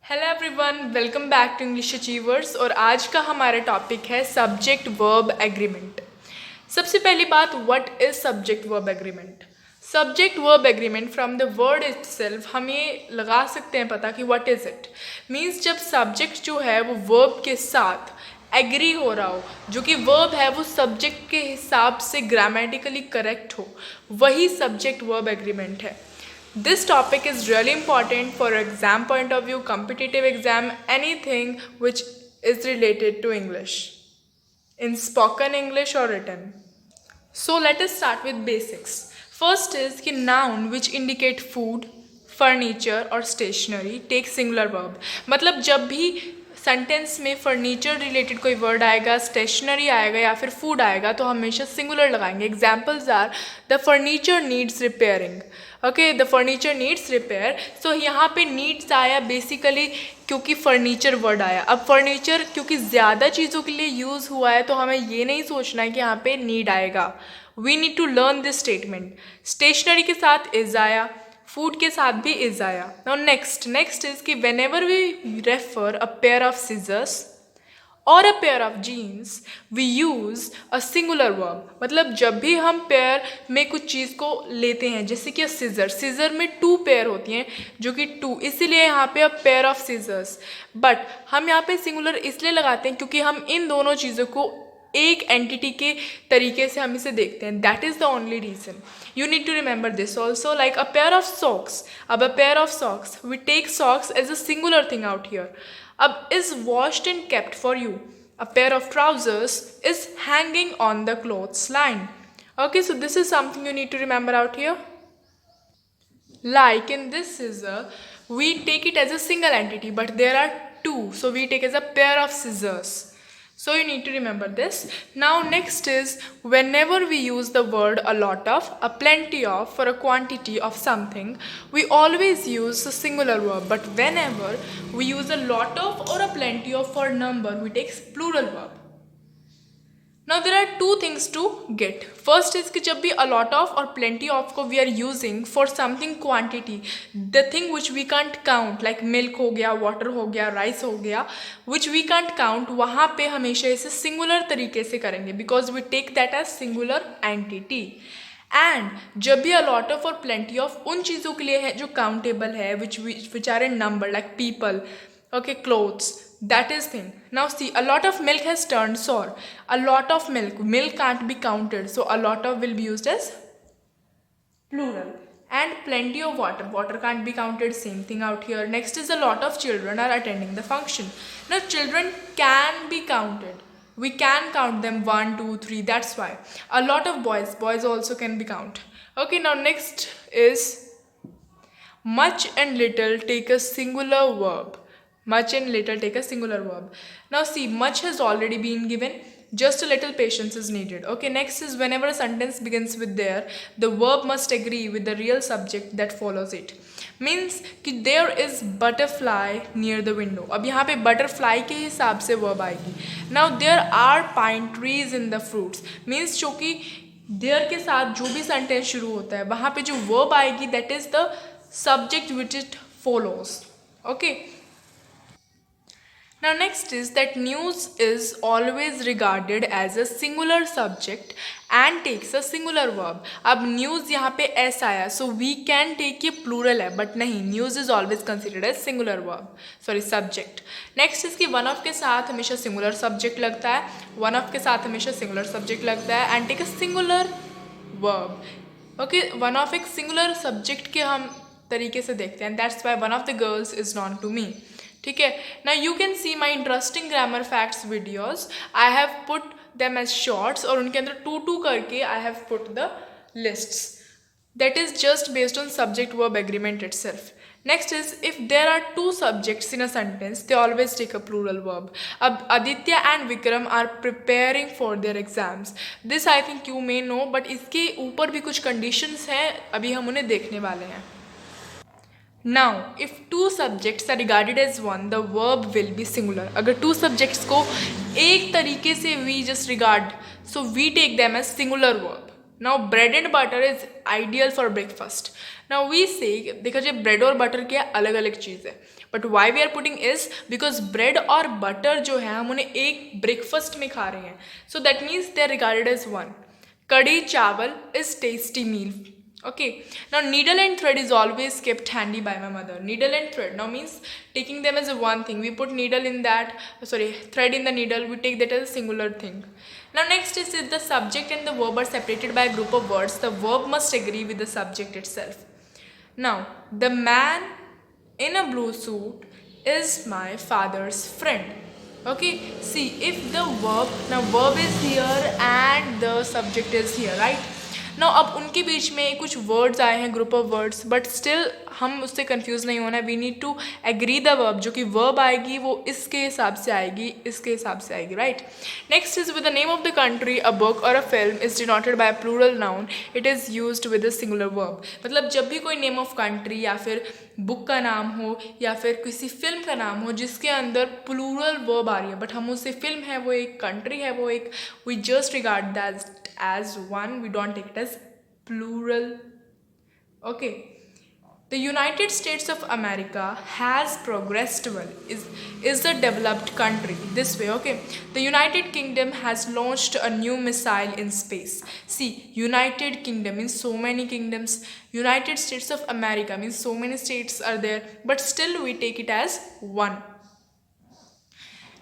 Hello everyone, welcome back to English Achievers. और आज का हमारा टॉपिक है सब्जेक्ट वर्ब एग्रीमेंट। सबसे पहली बात, what is subject verb agreement. Subject verb agreement from the word itself हम ये लगा सकते हैं पता कि व्हाट इज इट मीन्स जब सब्जेक्ट जो है वो वर्ब के साथ एग्री हो रहा हो, जो कि वर्ब है वो सब्जेक्ट के हिसाब से ग्रामेटिकली करेक्ट हो, वही सब्जेक्ट वर्ब एग्रीमेंट है। This topic is really important for exam point of view, competitive exam, anything which is related to English, in spoken English or written. So let us start with basics. First is कि noun which indicate food, furniture or stationery take singular verb. मतलब जब भी sentence में furniture related कोई word आएगा, stationery आएगा या फिर फूड आएगा तो हमेशा सिंगुलर लगाएंगे। Examples are the furniture needs repairing. Okay, the furniture needs repair. So यहाँ पे नीड्स आया बेसिकली क्योंकि फर्नीचर वर्ड आया। अब फर्नीचर क्योंकि ज़्यादा चीज़ों के लिए यूज़ हुआ है तो हमें ये नहीं सोचना है कि यहाँ पे नीड आएगा। We need to learn this statement. Stationery के साथ इज आया, फूड के साथ भी इज आया। नाउ नेक्स्ट इज कि whenever we refer a pair of scissors और a pair of jeans we use a singular verb. मतलब जब भी हम पेयर में कुछ चीज़ को लेते हैं, जैसे कि सीजर में टू पेयर होती हैं जो कि टू, इसीलिए यहाँ पे a pair of scissors. But हम यहाँ पे सिंगुलर इसलिए लगाते हैं क्योंकि हम इन दोनों चीज़ों को एक एंटिटी के तरीके से हम इसे देखते हैं। That is the only reason. You need to remember this also, like a pair of socks. अब a pair of socks, we take socks as a singular thing out here. अब is washed and kept for you. A pair of trousers is hanging on the clothes line. Okay, so this is something you need to remember out here. Like in this scissor, we take it as a single entity, but there are two, so we take as a pair of scissors. So you need to remember this. Now next is whenever we use the word a lot of, a plenty of for a quantity of something, we always use the singular verb. But whenever we use a lot of or a plenty of for number, we take plural verb. Now there are two things to get. First is कि जब भी a lot of और plenty of को we are using for something quantity, the thing which we can't count, like milk हो गया, water हो गया, rice हो गया, which we can't count, वहाँ पे हमेशा इसे singular तरीके से करेंगे because we take that as singular entity. And जब भी a lot of और plenty of उन चीज़ों के लिए है जो countable है, which are in number, like people, okay, clothes, that is thing. Now see, a lot of milk has turned sour. A lot of milk can't be counted, so a lot of will be used as plural. And plenty of water can't be counted, same thing out here. Next is a lot of children are attending the function. Now children can be counted, we can count them 1 2 3, that's why. A lot of boys also can be counted. Okay, now next is much and little take a singular verb. Much and little take a singular verb. Now see, much has already been given, just a little patience is needed. Okay, next is whenever a sentence begins with there, the verb must agree with the real subject that follows it. Means कि there is butterfly near the window. अब यहाँ पे butterfly के हिसाब से verb आएगी. Now there are pine trees in the fruits. Means जो कि there के साथ जो भी sentence शुरू होता है वहाँ पे जो verb आएगी that is the subject which it follows. Okay. Now next is that news is always regarded as a singular subject and takes a singular verb. अब news यहाँ पे s आया, so we can take ये plural है, but नहीं, news is always considered as singular verb, sorry subject. Next is कि one of के साथ हमेशा singular subject लगता है, one of के साथ हमेशा singular subject लगता है and take a singular verb. Okay, one of एक singular subject के हम तरीके से देखते हैं, that's why one of the girls is known to me. ठीक है. Now you can see my interesting grammar facts videos. I have put them as shorts और उनके अंदर 2 करके I have put the lists. That is just based on subject verb agreement itself. Next is if there are 2 subjects in a sentence, they always take a plural verb. अब Aditya and Vikram are preparing for their exams. This I think you may know, but इसके ऊपर भी कुछ conditions हैं, अभी हम उन्हें देखने वाले हैं. Now, if 2 subjects are regarded as one, the verb will be singular. अगर 2 subjects को एक तरीके से we just regard, so we take them as singular verb. Now, bread and butter is ideal for breakfast. Now we say देखा जाए bread और butter क्या अलग अलग चीज़ है, but why we are putting is because bread और butter जो है हम उन्हें एक ब्रेकफास्ट में खा रहे हैं, so that means they are regarded as one. Kadhi chawal is tasty meal. Okay, now needle and thread is always kept handy by my mother. Needle and thread now means taking them as a one thing. We put needle in that, sorry, thread in the needle, we take that as a singular thing. Now next is if the subject and the verb are separated by a group of words, the verb must agree with the subject itself. Now the man in a blue suit is my father's friend. Okay, see if the verb, now verb is here and the subject is here, right? now अब उनके बीच में कुछ words आए हैं, group of words, but still हम उससे confuse नहीं होना. We need to agree the verb. जो कि वर्ब आएगी वो इसके हिसाब से आएगी, इसके हिसाब से आएगी, right. Next is with the name of the country, a book और a film is denoted by plural noun, it is used with a singular verb. मतलब जब भी कोई नेम ऑफ कंट्री या फिर बुक का नाम हो या फिर किसी फिल्म का नाम हो जिसके अंदर प्लूरल वर्ब आ रही है, बट हम उससे फिल्म है वो एक, कंट्री है वो एक, we just regard that as one, we don't take it as plural. Okay, the United States of America has progressed well, is a developed country this way. Okay, the United Kingdom has launched a new missile in space. See, United Kingdom means so many kingdoms, United States of America means so many states are there, but still we take it as one.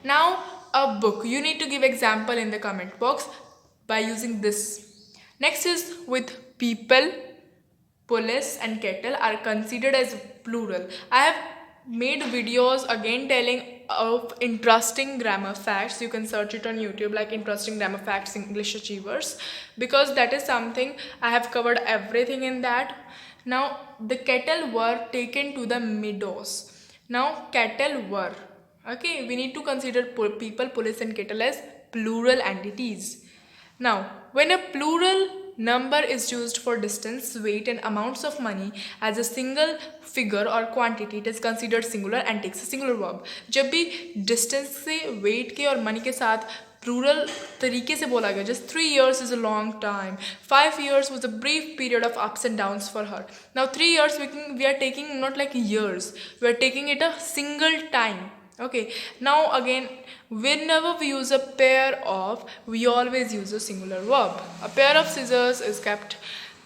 Now a book, you need to give example in the comment box by using this. Next is with people, police and kettle are considered as plural. I have made videos again telling of interesting grammar facts. You can search it on YouTube like interesting grammar facts English achievers, because that is something I have covered everything in that. Now the cattle were taken to the meadows. Now cattle were, okay, we need to consider people, police and kettle as plural entities. Now, when a plural number is used for distance, weight and amounts of money as a single figure or quantity, it is considered singular and takes a singular verb. जब भी distance से weight के और money के साथ plural तरीके से बोला गया, just 3 years is a long time, 5 years was a brief period of ups and downs for her. Now 3 years we are taking not like years, we are taking it a single time. Okay, now again whenever we use a pair of, we always use a singular verb. A pair of scissors is kept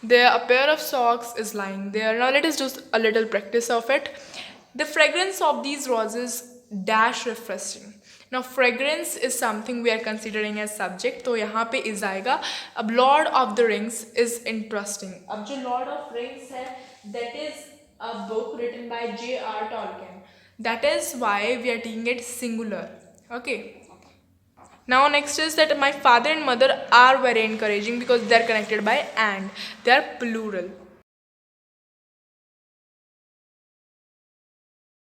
there, a pair of socks is lying there. Now let us do a little practice of it. The fragrance of these roses dash refreshing. Now fragrance is something we are considering as subject, तो यहाँ पे is आएगा. अब Lord of the Rings is interesting. अब जो Lord of Rings है, that is a book written by J.R. Tolkien. That is why we are taking it singular. Okay, now next is that my father and mother are very encouraging because they are connected by and, they are plural.